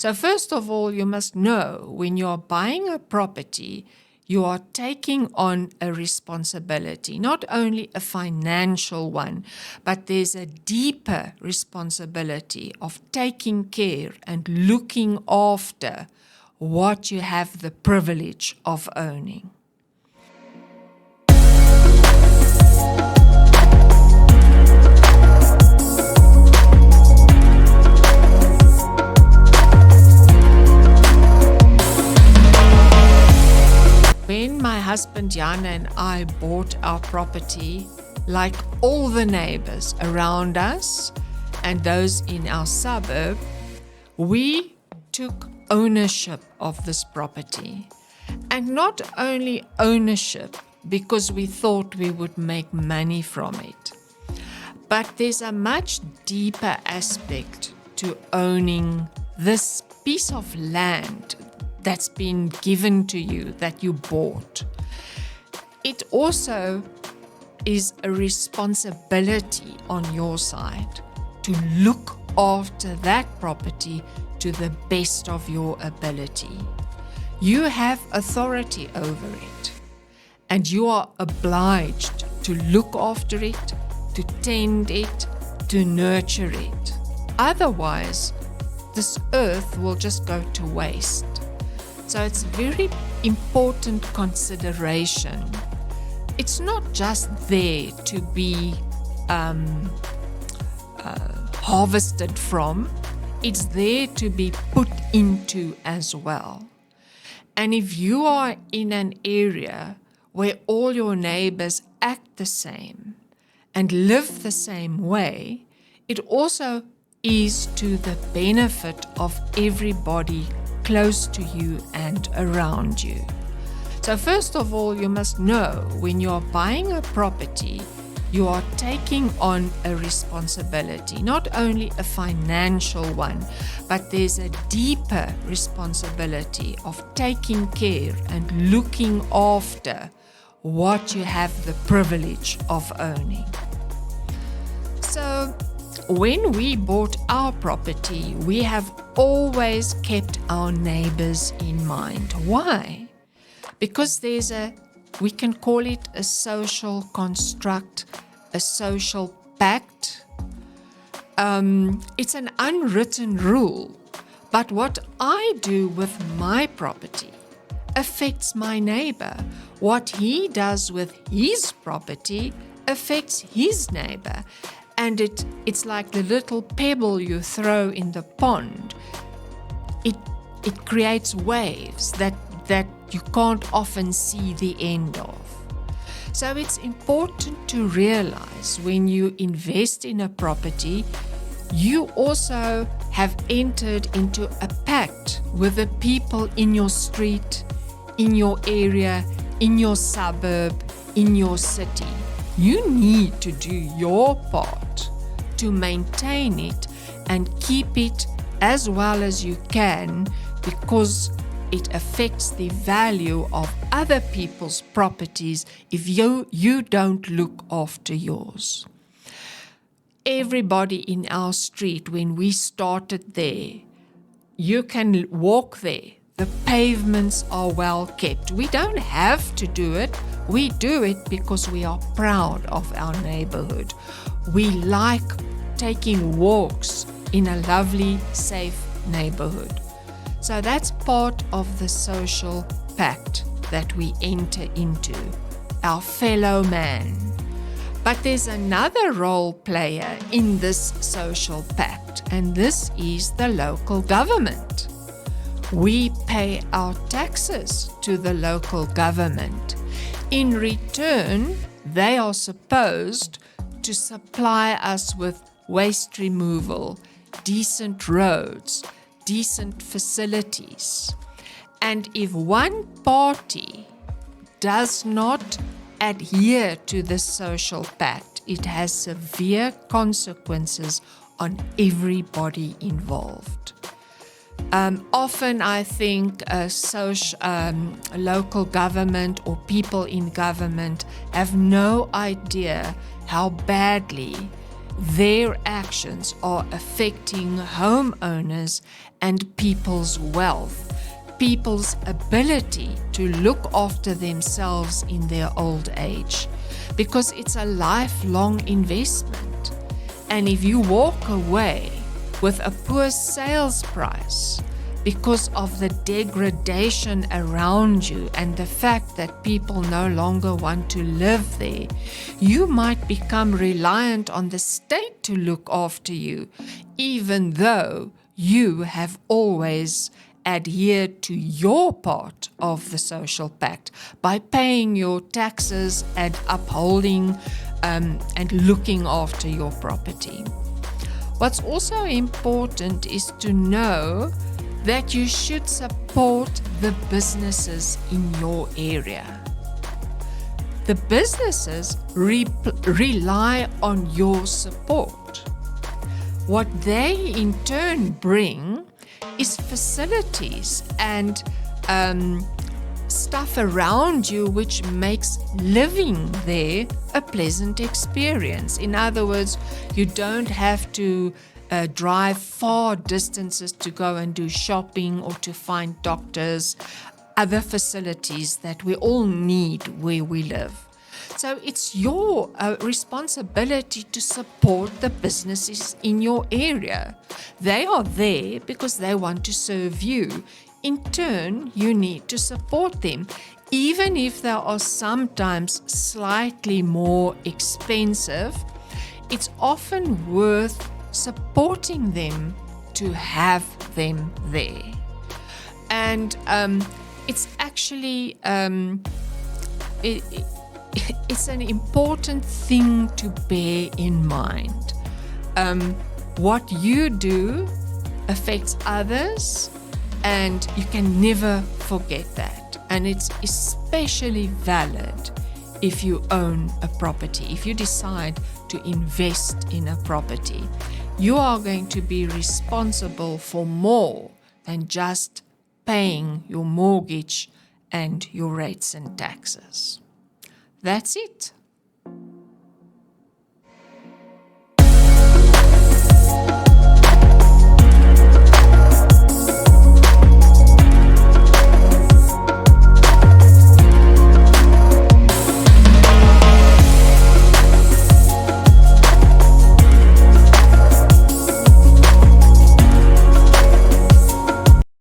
So first of all, you must know when you're buying a property, you are taking on a responsibility, not only a financial one, but there's a deeper responsibility of taking care and looking after what you have the privilege of owning. When my husband Jan and I bought our property, like all the neighbours around us and those in our suburb, we took ownership of this property. And not only ownership because we thought we would make money from it, but there's a much deeper aspect to owning this piece of land that's been given to you, that you bought. It also is a responsibility on your side to look after that property to the best of your ability. You have authority over it, and you are obliged to look after it, to tend it, to nurture it. Otherwise, this earth will just go to waste. So it's a very important consideration. It's not just there to be harvested from, it's there to be put into as well. And if you are in an area where all your neighbors act the same and live the same way, it also is to the benefit of everybody close to you and around you. So first of all, you must know when you are buying a property, you are taking on a responsibility, not only a financial one, but there's a deeper responsibility of taking care and looking after what you have the privilege of owning. So when we bought our property, we have always kept our neighbors in mind. Why? Because we can call it a social construct, a social pact. It's an unwritten rule, but what I do with my property affects my neighbor. What he does with his property affects his neighbor. And it's like the little pebble you throw in the pond. It creates waves that you can't often see the end of. So it's important to realize when you invest in a property, you also have entered into a pact with the people in your street, in your area, in your suburb, in your city. You need to do your part to maintain it and keep it as well as you can, because it affects the value of other people's properties if you don't look after yours. Everybody in our street, when we started there, you can walk there. The pavements are well kept. We don't have to do it. We do it because we are proud of our neighborhood. We like taking walks in a lovely, safe neighborhood. So that's part of the social pact that we enter into, our fellow man. But there's another role player in this social pact, and this is the local government. We pay our taxes to the local government. In return, they are supposed to supply us with waste removal, decent roads, decent facilities. And if one party does not adhere to the social pact, it has severe consequences on everybody involved. Often I think local government or people in government have no idea how badly their actions are affecting homeowners and people's wealth, people's ability to look after themselves in their old age, because it's a lifelong investment. And if you walk away with a poor sales price because of the degradation around you and the fact that people no longer want to live there, you might become reliant on the state to look after you, even though you have always adhered to your part of the social pact by paying your taxes and upholding and looking after your property. What's also important is to know that you should support the businesses in your area. The businesses rely on your support. What they in turn bring is facilities and stuff around you which makes living there a pleasant experience. In other words, you don't have to drive far distances to go and do shopping or to find doctors, other facilities that we all need where we live. So it's your responsibility to support the businesses in your area. They are there because they want to serve you. In turn, you need to support them, even if they are sometimes slightly more expensive. It's often worth supporting them to have them there. And it's actually it's an important thing to bear in mind. What you do affects others, and you can never forget that. And it's especially valid if you own a property. If you decide to invest in a property, you are going to be responsible for more than just paying your mortgage and your rates and taxes. That's it.